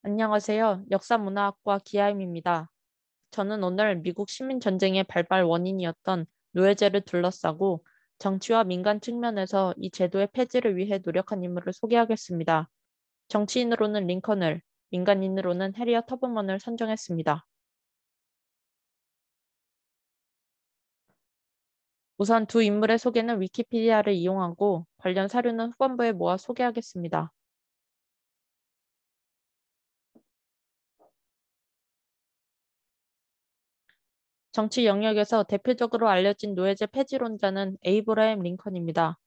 안녕하세요. 역사문화학과 기하임입니다. 저는 오늘 미국 시민전쟁의 발발 원인이었던 노예제를 둘러싸고 정치와 민간 측면에서 이 제도의 폐지를 위해 노력한 인물을 소개하겠습니다. 정치인으로는 링컨을, 민간인으로는 해리어 터브먼을 선정했습니다. 우선 두 인물의 소개는 위키피디아를 이용하고 관련 사료는 후반부에 모아 소개하겠습니다. 정치 영역에서 대표적으로 알려진 노예제 폐지론자는 에이브라임 링컨입니다.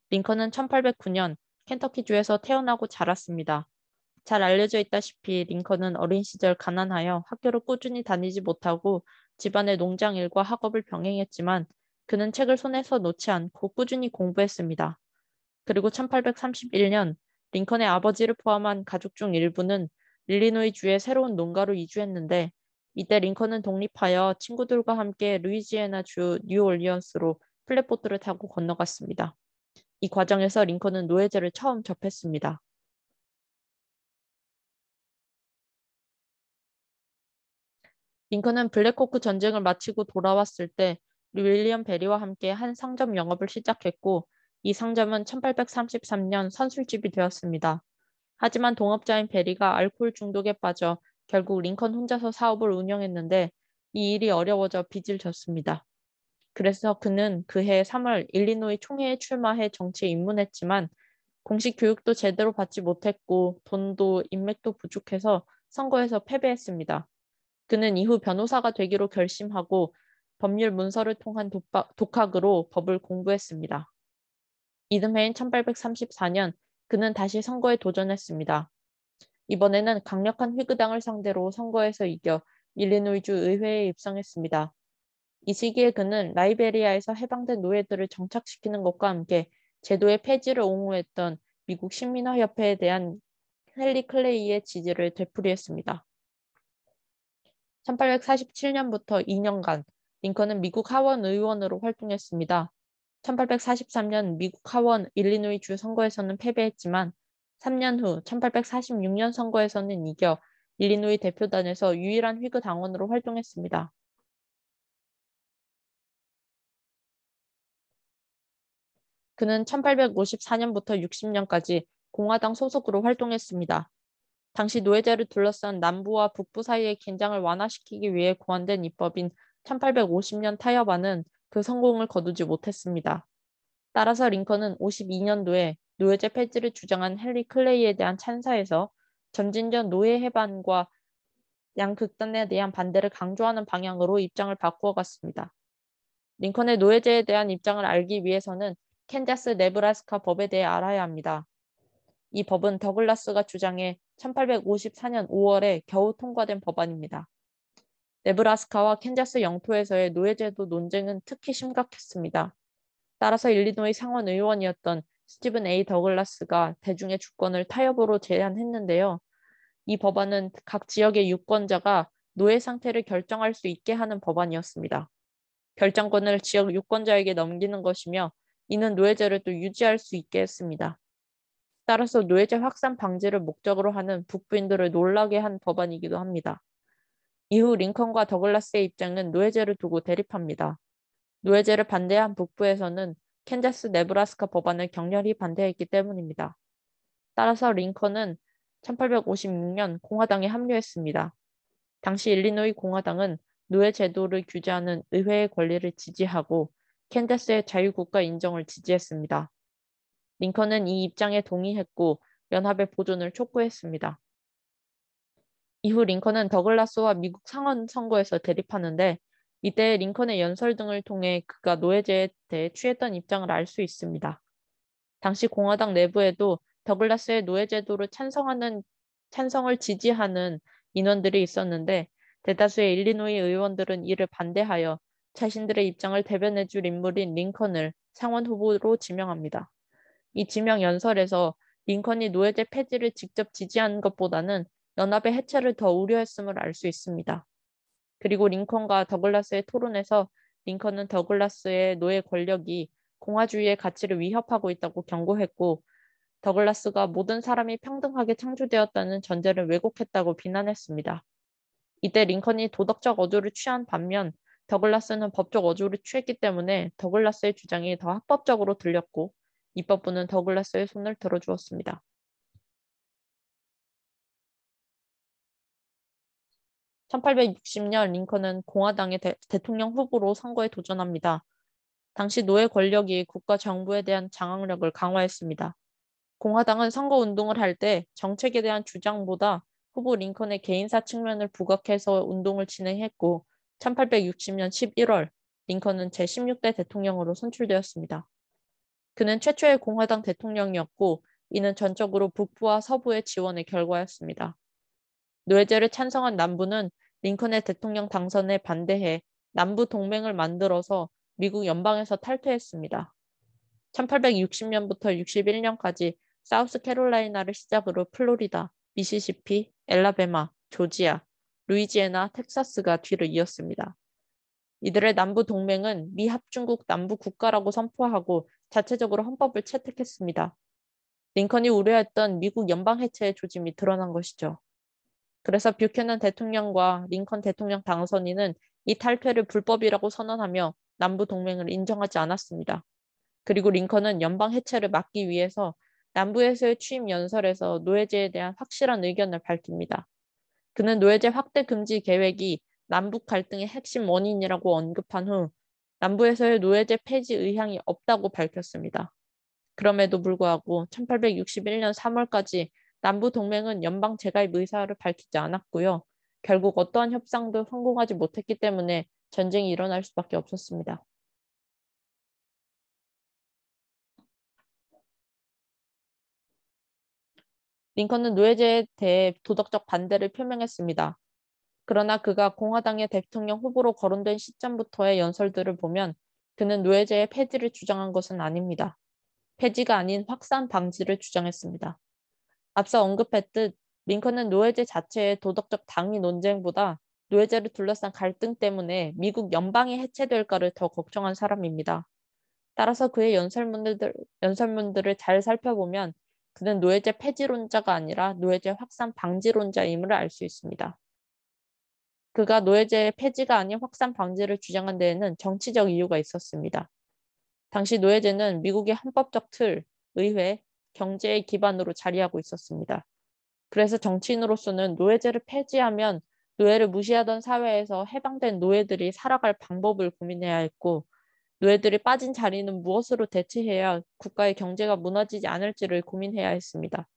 링컨은 1809년 켄터키주에서 태어나고 자랐습니다. 잘 알려져 있다시피 링컨은 어린 시절 가난하여 학교를 꾸준히 다니지 못하고 집안의 농장 일과 학업을 병행했지만 그는 책을 손에서 놓지 않고 꾸준히 공부했습니다. 그리고 1831년 링컨의 아버지를 포함한 가족 중 일부는 일리노이 주의 새로운 농가로 이주했는데 이때 링컨은 독립하여 친구들과 함께 루이지애나 주 뉴올리언스로 플랫보트를 타고 건너갔습니다. 이 과정에서 링컨은 노예제를 처음 접했습니다. 링컨은 블랙호크 전쟁을 마치고 돌아왔을 때 윌리엄 베리와 함께 한 상점 영업을 시작했고 이 상점은 1833년 선술집이 되었습니다. 하지만 동업자인 베리가 알코올 중독에 빠져 결국 링컨 혼자서 사업을 운영했는데 이 일이 어려워져 빚을 졌습니다. 그래서 그는 그해 3월 일리노이 총회에 출마해 정치에 입문했지만 공식 교육도 제대로 받지 못했고 돈도 인맥도 부족해서 선거에서 패배했습니다. 그는 이후 변호사가 되기로 결심하고 법률 문서를 통한 독학으로 법을 공부했습니다. 이듬해인 1834년 그는 다시 선거에 도전했습니다. 이번에는 강력한 회그당을 상대로 선거에서 이겨 일리노이주 의회에 입성했습니다. 이 시기에 그는 라이베리아에서 해방된 노예들을 정착시키는 것과 함께 제도의 폐지를 옹호했던 미국 식민화협회에 대한 헨리 클레이의 지지를 되풀이했습니다. 1847년부터 2년간 링컨은 미국 하원 의원으로 활동했습니다. 1843년 미국 하원 일리노이 주 선거에서는 패배했지만 3년 후 1846년 선거에서는 이겨 일리노이 대표단에서 유일한 휘그 당원으로 활동했습니다. 그는 1854년부터 60년까지 공화당 소속으로 활동했습니다. 당시 노예제를 둘러싼 남부와 북부 사이의 긴장을 완화시키기 위해 고안된 입법인 1850년 타협안은 그 성공을 거두지 못했습니다. 따라서 링컨은 52년도에 노예제 폐지를 주장한 헨리 클레이에 대한 찬사에서 점진전 노예 해반과 양극단에 대한 반대를 강조하는 방향으로 입장을 바꾸어 갔습니다. 링컨의 노예제에 대한 입장을 알기 위해서는 캔자스 네브라스카 법에 대해 알아야 합니다. 이 법은 더글라스가 주장해 1854년 5월에 겨우 통과된 법안입니다. 네브라스카와 캔자스 영토에서의 노예제도 논쟁은 특히 심각했습니다. 따라서 일리노이 상원 의원이었던 스티븐 A. 더글라스가 대중의 주권을 타협으로 제안했는데요. 이 법안은 각 지역의 유권자가 노예 상태를 결정할 수 있게 하는 법안이었습니다. 결정권을 지역 유권자에게 넘기는 것이며 이는 노예제를 또 유지할 수 있게 했습니다. 따라서 노예제 확산 방지를 목적으로 하는 북부인들을 놀라게 한 법안이기도 합니다. 이후 링컨과 더글라스의 입장은 노예제를 두고 대립합니다. 노예제를 반대한 북부에서는 캔자스 네브라스카 법안을 격렬히 반대했기 때문입니다. 따라서 링컨은 1856년 공화당에 합류했습니다. 당시 일리노이 공화당은 노예 제도를 규제하는 의회의 권리를 지지하고 캔자스의 자유국가 인정을 지지했습니다. 링컨은 이 입장에 동의했고 연합의 보존을 촉구했습니다. 이후 링컨은 더글라스와 미국 상원 선거에서 대립하는데 이때 링컨의 연설 등을 통해 그가 노예제에 대해 취했던 입장을 알 수 있습니다. 당시 공화당 내부에도 더글라스의 노예제도를 찬성을 지지하는 인원들이 있었는데 대다수의 일리노이 의원들은 이를 반대하여 자신들의 입장을 대변해줄 인물인 링컨을 상원 후보로 지명합니다. 이 지명 연설에서 링컨이 노예제 폐지를 직접 지지한 것보다는 연합의 해체를 더 우려했음을 알 수 있습니다. 그리고 링컨과 더글라스의 토론에서 링컨은 더글라스의 노예 권력이 공화주의의 가치를 위협하고 있다고 경고했고 더글라스가 모든 사람이 평등하게 창조되었다는 전제를 왜곡했다고 비난했습니다. 이때 링컨이 도덕적 어조를 취한 반면 더글라스는 법적 어조를 취했기 때문에 더글라스의 주장이 더 합법적으로 들렸고 입법부는 더글라스의 손을 들어주었습니다. 1860년 링컨은 공화당의 대통령 후보로 선거에 도전합니다. 당시 노예 권력이 국가 정부에 대한 장악력을 강화했습니다. 공화당은 선거 운동을 할 때 정책에 대한 주장보다 후보 링컨의 개인사 측면을 부각해서 운동을 진행했고 1860년 11월 링컨은 제16대 대통령으로 선출되었습니다. 그는 최초의 공화당 대통령이었고 이는 전적으로 북부와 서부의 지원의 결과였습니다. 노예제를 찬성한 남부는 링컨의 대통령 당선에 반대해 남부 동맹을 만들어서 미국 연방에서 탈퇴했습니다. 1860년부터 61년까지 사우스캐롤라이나를 시작으로 플로리다, 미시시피, 엘라베마, 조지아, 루이지애나, 텍사스가 뒤를 이었습니다. 이들의 남부 동맹은 미합중국 남부 국가라고 선포하고 자체적으로 헌법을 채택했습니다. 링컨이 우려했던 미국 연방 해체의 조짐이 드러난 것이죠. 그래서 뷰캐넌 대통령과 링컨 대통령 당선인은 이 탈퇴를 불법이라고 선언하며 남부 동맹을 인정하지 않았습니다. 그리고 링컨은 연방 해체를 막기 위해서 남부에서의 취임 연설에서 노예제에 대한 확실한 의견을 밝힙니다. 그는 노예제 확대 금지 계획이 남북 갈등의 핵심 원인이라고 언급한 후 남부에서의 노예제 폐지 의향이 없다고 밝혔습니다. 그럼에도 불구하고 1861년 3월까지 남부 동맹은 연방 재가입 의사를 밝히지 않았고요. 결국 어떠한 협상도 성공하지 못했기 때문에 전쟁이 일어날 수밖에 없었습니다. 링컨은 노예제에 대해 도덕적 반대를 표명했습니다. 그러나 그가 공화당의 대통령 후보로 거론된 시점부터의 연설들을 보면 그는 노예제의 폐지를 주장한 것은 아닙니다. 폐지가 아닌 확산 방지를 주장했습니다. 앞서 언급했듯 링컨은 노예제 자체의 도덕적 당위 논쟁보다 노예제를 둘러싼 갈등 때문에 미국 연방이 해체될까를 더 걱정한 사람입니다. 따라서 그의 연설문들을 잘 살펴보면 그는 노예제 폐지론자가 아니라 노예제 확산 방지론자임을 알 수 있습니다. 그가 노예제 폐지가 아닌 확산 방지를 주장한 데에는 정치적 이유가 있었습니다. 당시 노예제는 미국의 헌법적 틀, 의회, 경제의 기반으로 자리하고 있었습니다. 그래서 정치인으로서는 노예제를 폐지하면 노예를 무시하던 사회에서 해방된 노예들이 살아갈 방법을 고민해야 했고 노예들이 빠진 자리는 무엇으로 대체해야 국가의 경제가 무너지지 않을지를 고민해야 했습니다.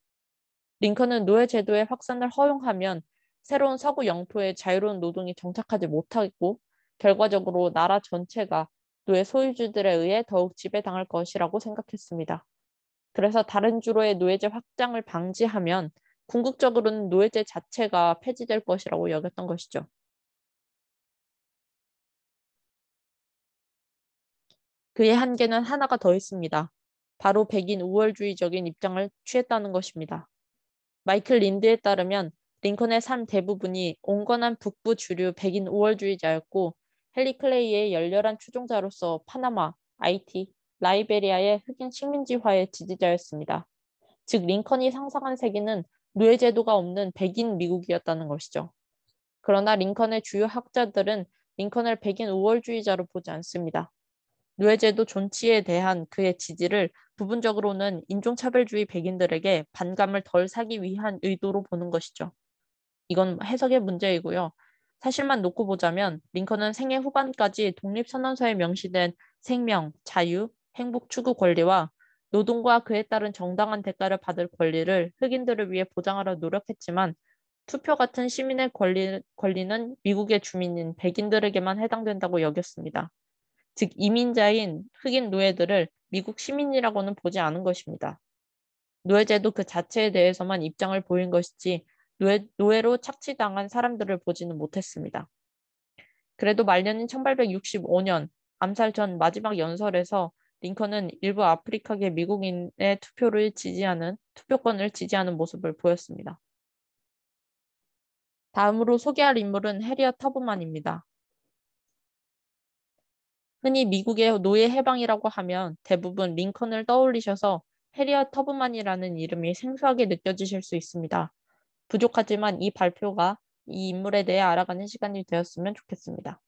링컨은 노예 제도의 확산을 허용하면 새로운 서구 영토에 자유로운 노동이 정착하지 못하고 결과적으로 나라 전체가 노예 소유주들에 의해 더욱 지배당할 것이라고 생각했습니다. 그래서 다른 주로의 노예제 확장을 방지하면 궁극적으로는 노예제 자체가 폐지될 것이라고 여겼던 것이죠. 그의 한계는 하나가 더 있습니다. 바로 백인 우월주의적인 입장을 취했다는 것입니다. 마이클 린드에 따르면 링컨의 삶 대부분이 온건한 북부 주류 백인 우월주의자였고 헨리 클레이의 열렬한 추종자로서 파나마, 아이티, 라이베리아의 흑인 식민지화의 지지자였습니다. 즉 링컨이 상상한 세계는 노예제도가 없는 백인 미국이었다는 것이죠. 그러나 링컨의 주요 학자들은 링컨을 백인 우월주의자로 보지 않습니다. 노예제도 존치에 대한 그의 지지를 부분적으로는 인종차별주의 백인들에게 반감을 덜 사기 위한 의도로 보는 것이죠. 이건 해석의 문제이고요. 사실만 놓고 보자면 링컨은 생애 후반까지 독립선언서에 명시된 생명, 자유, 행복 추구 권리와 노동과 그에 따른 정당한 대가를 받을 권리를 흑인들을 위해 보장하려 노력했지만 투표 같은 시민의 권리는 미국의 주민인 백인들에게만 해당된다고 여겼습니다. 즉 이민자인 흑인 노예들을 미국 시민이라고는 보지 않은 것입니다. 노예제도 그 자체에 대해서만 입장을 보인 것이지 노예로 착취당한 사람들을 보지는 못했습니다. 그래도 말년인 1865년 암살 전 마지막 연설에서 링컨은 일부 아프리카계 미국인의 투표권을 지지하는 모습을 보였습니다. 다음으로 소개할 인물은 해리엇 터브만입니다. 흔히 미국의 노예 해방이라고 하면 대부분 링컨을 떠올리셔서 해리엇 터브만이라는 이름이 생소하게 느껴지실 수 있습니다. 부족하지만 이 발표가 이 인물에 대해 알아가는 시간이 되었으면 좋겠습니다.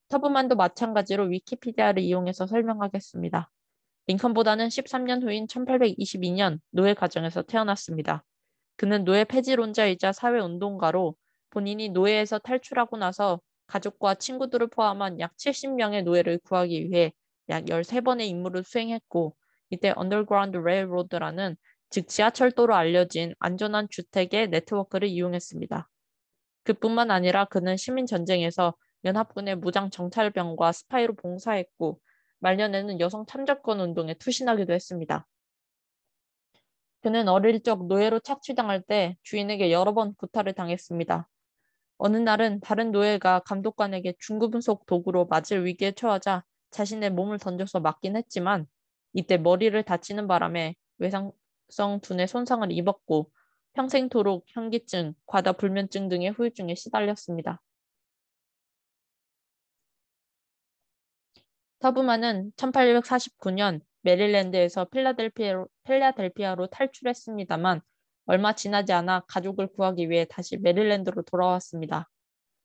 터브만도 마찬가지로 위키피디아를 이용해서 설명하겠습니다. 링컨보다는 13년 후인 1822년 노예 가정에서 태어났습니다. 그는 노예 폐지론자이자 사회운동가로 본인이 노예에서 탈출하고 나서 가족과 친구들을 포함한 약 70명의 노예를 구하기 위해 약 13번의 임무를 수행했고 이때 언더그라운드 레일로드라는 즉 지하철도로 알려진 안전한 주택의 네트워크를 이용했습니다. 그뿐만 아니라 그는 시민전쟁에서 연합군의 무장 정찰병과 스파이로 봉사했고 말년에는 여성 참정권 운동에 투신하기도 했습니다. 그는 어릴 적 노예로 착취당할 때 주인에게 여러 번 구타를 당했습니다. 어느 날은 다른 노예가 감독관에게 중금속 도구로 맞을 위기에 처하자 자신의 몸을 던져서 맞긴 했지만 이때 머리를 다치는 바람에 외상성 두뇌 손상을 입었고 평생토록 현기증, 과다불면증 등의 후유증에 시달렸습니다. 터브만은 1849년 메릴랜드에서 필라델피아로 탈출했습니다만 얼마 지나지 않아 가족을 구하기 위해 다시 메릴랜드로 돌아왔습니다.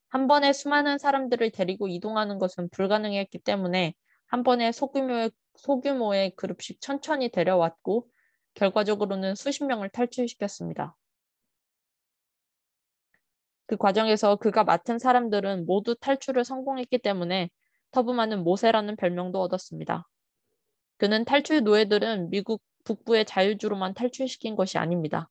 한 번에 수많은 사람들을 데리고 이동하는 것은 불가능했기 때문에 한 번에 소규모의 그룹씩 천천히 데려왔고 결과적으로는 수십 명을 탈출시켰습니다. 그 과정에서 그가 맡은 사람들은 모두 탈출을 성공했기 때문에 터브만은 모세라는 별명도 얻었습니다. 그는 탈출 노예들은 미국 북부의 자유주로만 탈출시킨 것이 아닙니다.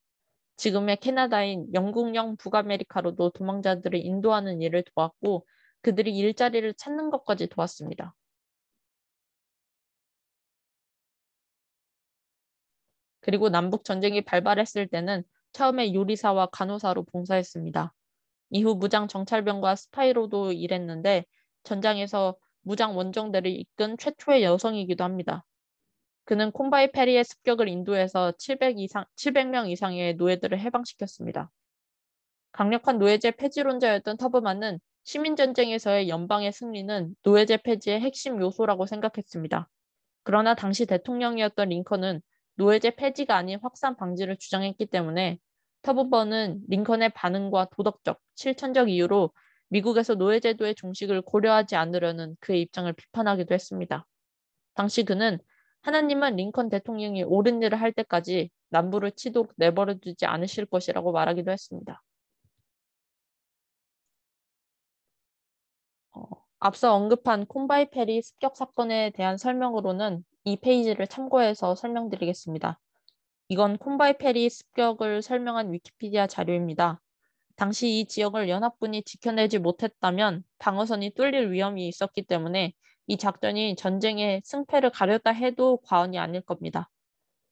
지금의 캐나다인 영국령 북아메리카로도 도망자들을 인도하는 일을 도왔고 그들이 일자리를 찾는 것까지 도왔습니다. 그리고 남북 전쟁이 발발했을 때는 처음에 요리사와 간호사로 봉사했습니다. 이후 무장 정찰병과 스파이로도 일했는데 전장에서 무장 원정대를 이끈 최초의 여성이기도 합니다. 그는 콤바이 페리의 습격을 인도해서 700명 이상의 노예들을 해방시켰습니다. 강력한 노예제 폐지론자였던 터브만은 시민전쟁에서의 연방의 승리는 노예제 폐지의 핵심 요소라고 생각했습니다. 그러나 당시 대통령이었던 링컨은 노예제 폐지가 아닌 확산 방지를 주장했기 때문에 터브먼은 링컨의 반응과 도덕적, 실천적 이유로 미국에서 노예제도의 종식을 고려하지 않으려는 그의 입장을 비판하기도 했습니다. 당시 그는 하나님은 링컨 대통령이 옳은 일을 할 때까지 남부를 치도록 내버려 두지 않으실 것이라고 말하기도 했습니다. 앞서 언급한 콤바이 페리 습격 사건에 대한 설명으로는 이 페이지를 참고해서 설명드리겠습니다. 이건 콤바이 페리 습격을 설명한 위키피디아 자료입니다. 당시 이 지역을 연합군이 지켜내지 못했다면 방어선이 뚫릴 위험이 있었기 때문에 이 작전이 전쟁의 승패를 가렸다 해도 과언이 아닐 겁니다.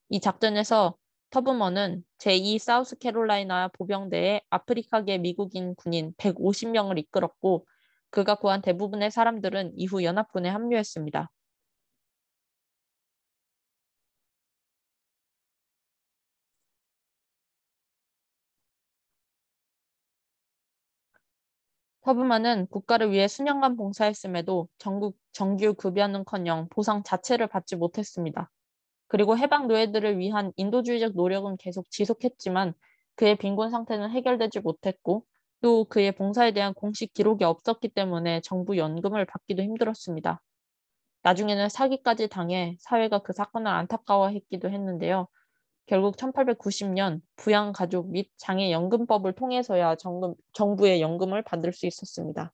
이 작전에서 터브먼은 제2 사우스캐롤라이나 보병대의 아프리카계 미국인 군인 150명을 이끌었고 그가 구한 대부분의 사람들은 이후 연합군에 합류했습니다. 터브만은 국가를 위해 수년간 봉사했음에도 정규 급여는커녕 보상 자체를 받지 못했습니다. 그리고 해방 노예들을 위한 인도주의적 노력은 계속 지속했지만 그의 빈곤 상태는 해결되지 못했고 또 그의 봉사에 대한 공식 기록이 없었기 때문에 정부 연금을 받기도 힘들었습니다. 나중에는 사기까지 당해 사회가 그 사건을 안타까워했기도 했는데요. 결국 1890년 부양가족 및 장애연금법을 통해서야 정부의 연금을 받을 수 있었습니다.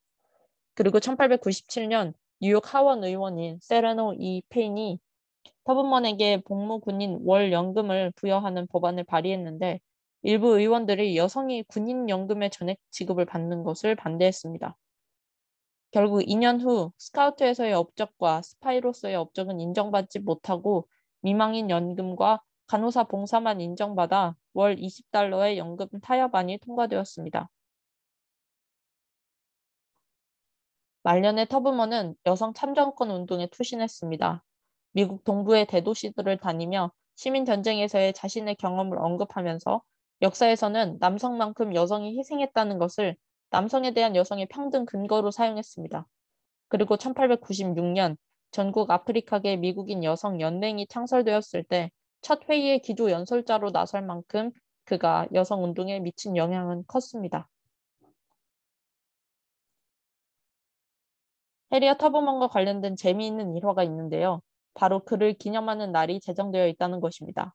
그리고 1897년 뉴욕 하원 의원인 세레노 이 페인이 터브먼에게 복무군인 월 연금을 부여하는 법안을 발의했는데 일부 의원들이 여성이 군인연금의 전액 지급을 받는 것을 반대했습니다. 결국 2년 후 스카우트에서의 업적과 스파이로서의 업적은 인정받지 못하고 미망인 연금과 간호사 봉사만 인정받아 월 20달러의 연금 타협안이 통과되었습니다. 말년에 터브먼은 여성 참정권 운동에 투신했습니다. 미국 동부의 대도시들을 다니며 시민전쟁에서의 자신의 경험을 언급하면서 역사에서는 남성만큼 여성이 희생했다는 것을 남성에 대한 여성의 평등 근거로 사용했습니다. 그리고 1896년 전국 아프리카계 미국인 여성 연맹이 창설되었을 때 첫 회의의 기조 연설자로 나설 만큼 그가 여성 운동에 미친 영향은 컸습니다. 해리엇 터브먼과 관련된 재미있는 일화가 있는데요. 바로 그를 기념하는 날이 제정되어 있다는 것입니다.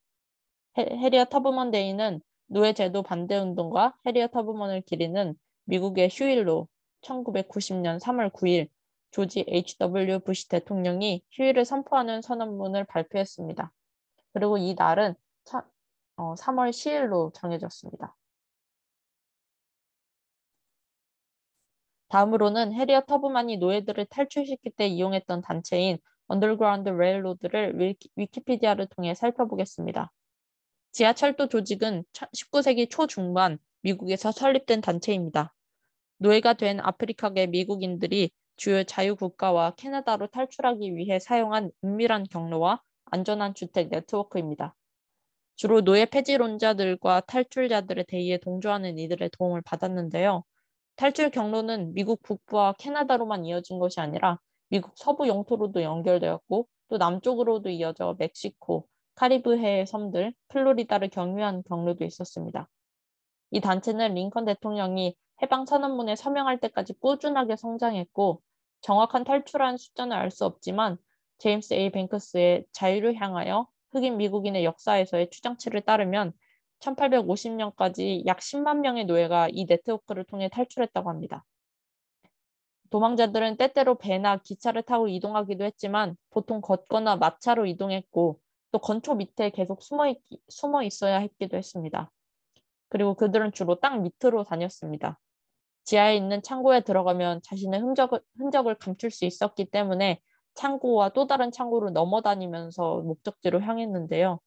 해리엇 터브먼 데이는 노예제도 반대 운동과 해리엇 터브먼을 기리는 미국의 휴일로 1990년 3월 9일 조지 H.W. 부시 대통령이 휴일을 선포하는 선언문을 발표했습니다. 그리고 이 날은 3월 10일로 정해졌습니다. 다음으로는 해리엇 터브만이 노예들을 탈출시킬 때 이용했던 단체인 언더그라운드 레일로드를 위키피디아를 통해 살펴보겠습니다. 지하철도 조직은 19세기 초중반 미국에서 설립된 단체입니다. 노예가 된 아프리카계 미국인들이 주요 자유국가와 캐나다로 탈출하기 위해 사용한 은밀한 경로와 안전한 주택 네트워크입니다. 주로 노예 폐지론자들과 탈출자들의 대의에 동조하는 이들의 도움을 받았는데요. 탈출 경로는 미국 북부와 캐나다로만 이어진 것이 아니라 미국 서부 영토로도 연결되었고 또 남쪽으로도 이어져 멕시코, 카리브해의 섬들, 플로리다를 경유한 경로도 있었습니다. 이 단체는 링컨 대통령이 해방 선언문에 서명할 때까지 꾸준하게 성장했고 정확한 탈출한 숫자는 알 수 없지만 제임스 A. 뱅크스의 자유를 향하여 흑인 미국인의 역사에서의 추정치를 따르면 1850년까지 약 10만 명의 노예가 이 네트워크를 통해 탈출했다고 합니다. 도망자들은 때때로 배나 기차를 타고 이동하기도 했지만 보통 걷거나 마차로 이동했고 또 건초 밑에 계속 숨어 있어야 했기도 했습니다. 그리고 그들은 주로 땅 밑으로 다녔습니다. 지하에 있는 창고에 들어가면 자신의 흔적을 감출 수 있었기 때문에 창고와 또 다른 창고를 넘어다니면서 목적지로 향했는데요.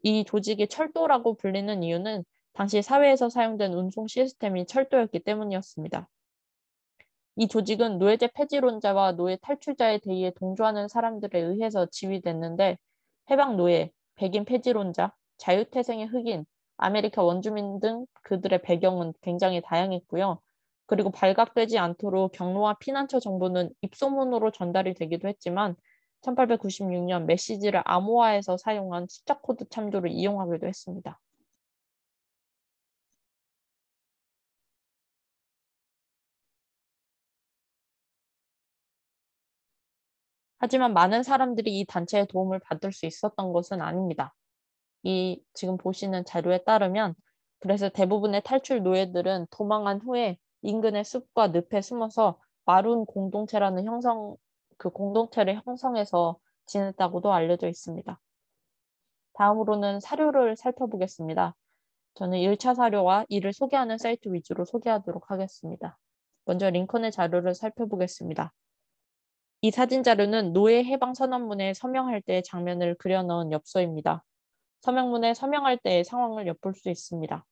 이 조직이 철도라고 불리는 이유는 당시 사회에서 사용된 운송 시스템이 철도였기 때문이었습니다. 이 조직은 노예제 폐지론자와 노예 탈출자의 대의에 동조하는 사람들에 의해서 지휘됐는데 해방 노예, 백인 폐지론자, 자유태생의 흑인, 아메리카 원주민 등 그들의 배경은 굉장히 다양했고요. 그리고 발각되지 않도록 경로와 피난처 정보는 입소문으로 전달이 되기도 했지만 1896년 메시지를 암호화해서 사용한 숫자 코드 참조를 이용하기도 했습니다. 하지만 많은 사람들이 이 단체의 도움을 받을 수 있었던 것은 아닙니다. 이 지금 보시는 자료에 따르면 그래서 대부분의 탈출 노예들은 도망한 후에 인근의 숲과 늪에 숨어서 마룬 공동체라는 그 공동체를 형성해서 지냈다고도 알려져 있습니다. 다음으로는 사료를 살펴보겠습니다. 저는 1차 사료와 이를 소개하는 사이트 위주로 소개하도록 하겠습니다. 먼저 링컨의 자료를 살펴보겠습니다. 이 사진 자료는 노예 해방 선언문에 서명할 때의 장면을 그려넣은 엽서입니다. 서명문에 서명할 때의 상황을 엿볼 수 있습니다.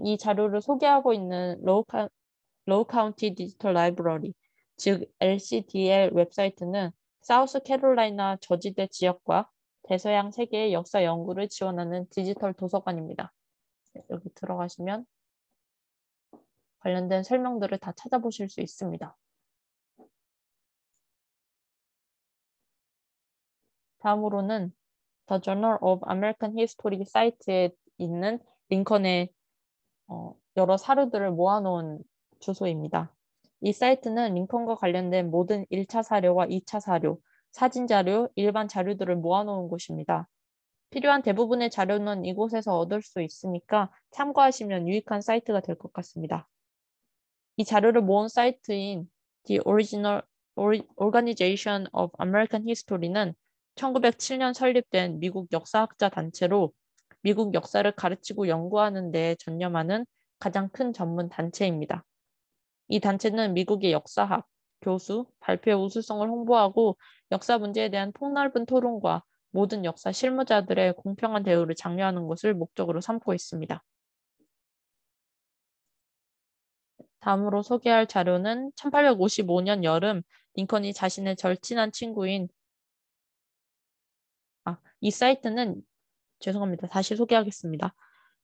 이 자료를 소개하고 있는 로우 카운티 디지털 라이브러리, 즉 LCDL 웹사이트는 사우스 캐롤라이나 저지대 지역과 대서양 세계의 역사 연구를 지원하는 디지털 도서관입니다. 여기 들어가시면 관련된 설명들을 다 찾아보실 수 있습니다. 다음으로는 The Journal of American History 사이트에 있는 링컨의 여러 사료들을 모아놓은 주소입니다. 이 사이트는 링컨과 관련된 모든 1차 사료와 2차 사료, 사진 자료, 일반 자료들을 모아놓은 곳입니다. 필요한 대부분의 자료는 이곳에서 얻을 수 있으니까 참고하시면 유익한 사이트가 될 것 같습니다. 이 자료를 모은 사이트인 The Organization of American History는 1907년 설립된 미국 역사학자 단체로 미국 역사를 가르치고 연구하는 데 전념하는 가장 큰 전문 단체입니다. 이 단체는 미국의 역사학, 교수, 발표의 우수성을 홍보하고 역사 문제에 대한 폭넓은 토론과 모든 역사 실무자들의 공평한 대우를 장려하는 것을 목적으로 삼고 있습니다. 다음으로 소개할 자료는 1855년 여름 링컨이 자신의 절친한 친구인 이 사이트는 죄송합니다. 다시 소개하겠습니다.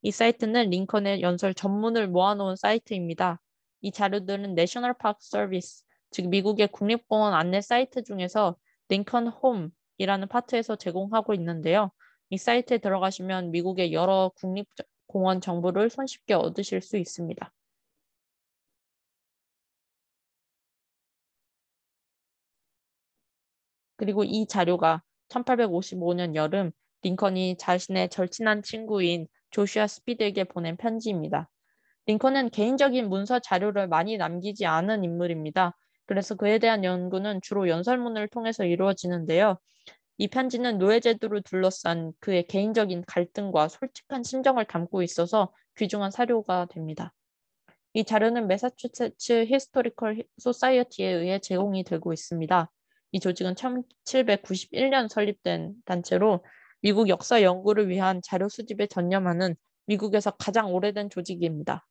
이 사이트는 링컨의 연설 전문을 모아놓은 사이트입니다. 이 자료들은 내셔널 파크 서비스, 즉 미국의 국립공원 안내 사이트 중에서 링컨 홈, 이라는 파트에서 제공하고 있는데요. 이 사이트에 들어가시면 미국의 여러 국립공원 정보를 손쉽게 얻으실 수 있습니다. 그리고 이 자료가 1855년 여름 링컨이 자신의 절친한 친구인 조슈아 스피드에게 보낸 편지입니다. 링컨은 개인적인 문서 자료를 많이 남기지 않은 인물입니다. 그래서 그에 대한 연구는 주로 연설문을 통해서 이루어지는데요. 이 편지는 노예제도를 둘러싼 그의 개인적인 갈등과 솔직한 심정을 담고 있어서 귀중한 사료가 됩니다. 이 자료는 매사추세츠 히스토리컬 소사이어티에 의해 제공이 되고 있습니다. 이 조직은 1791년 설립된 단체로 미국 역사 연구를 위한 자료 수집에 전념하는 미국에서 가장 오래된 조직입니다.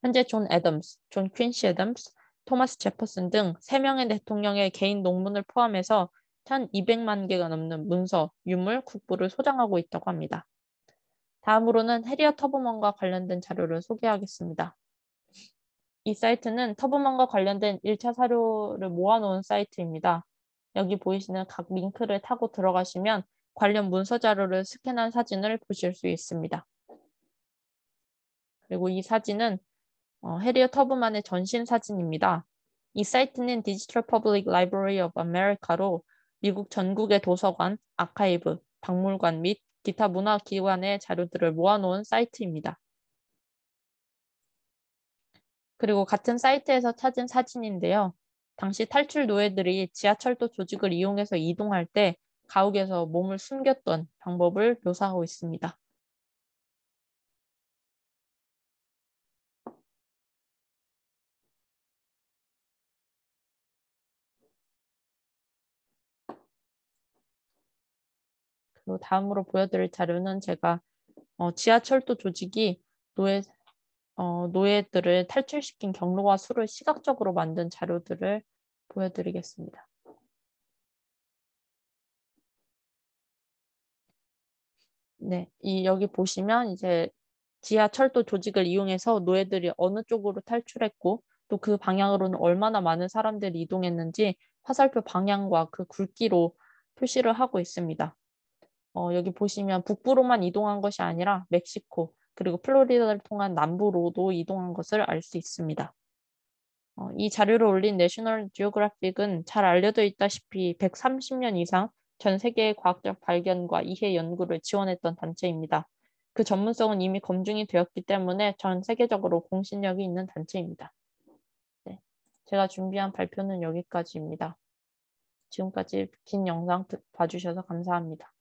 현재 존 애덤스, 존 퀸시 애덤스, 토마스 제퍼슨 등 3명의 대통령의 개인 논문을 포함해서 1200만 개가 넘는 문서, 유물, 국부를 소장하고 있다고 합니다. 다음으로는 해리어 터브먼과 관련된 자료를 소개하겠습니다. 이 사이트는 터브먼과 관련된 1차 사료를 모아놓은 사이트입니다. 여기 보이시는 각 링크를 타고 들어가시면 관련 문서 자료를 스캔한 사진을 보실 수 있습니다. 그리고 이 사진은 해리어 터브만의 전신 사진입니다. 이 사이트는 디지털 퍼블릭 라이브러리 오브 아메리카로 미국 전국의 도서관, 아카이브, 박물관 및 기타 문화기관의 자료들을 모아놓은 사이트입니다. 그리고 같은 사이트에서 찾은 사진인데요. 당시 탈출 노예들이 지하철도 조직을 이용해서 이동할 때 가옥에서 몸을 숨겼던 방법을 묘사하고 있습니다. 그리고 다음으로 보여드릴 자료는 제가 지하철도 조직이 노예, 노예들을 탈출시킨 경로와 수를 시각적으로 만든 자료들을 보여드리겠습니다. 네, 여기 보시면 이제 지하철도 조직을 이용해서 노예들이 어느 쪽으로 탈출했고 또 그 방향으로는 얼마나 많은 사람들이 이동했는지 화살표 방향과 그 굵기로 표시를 하고 있습니다. 여기 보시면 북부로만 이동한 것이 아니라 멕시코 그리고 플로리다를 통한 남부로도 이동한 것을 알 수 있습니다. 이 자료를 올린 내셔널 지오그래픽은 잘 알려져 있다시피 130년 이상 전 세계의 과학적 발견과 이해 연구를 지원했던 단체입니다. 그 전문성은 이미 검증이 되었기 때문에 전 세계적으로 공신력이 있는 단체입니다. 네, 제가 준비한 발표는 여기까지입니다. 지금까지 긴 영상 봐주셔서 감사합니다.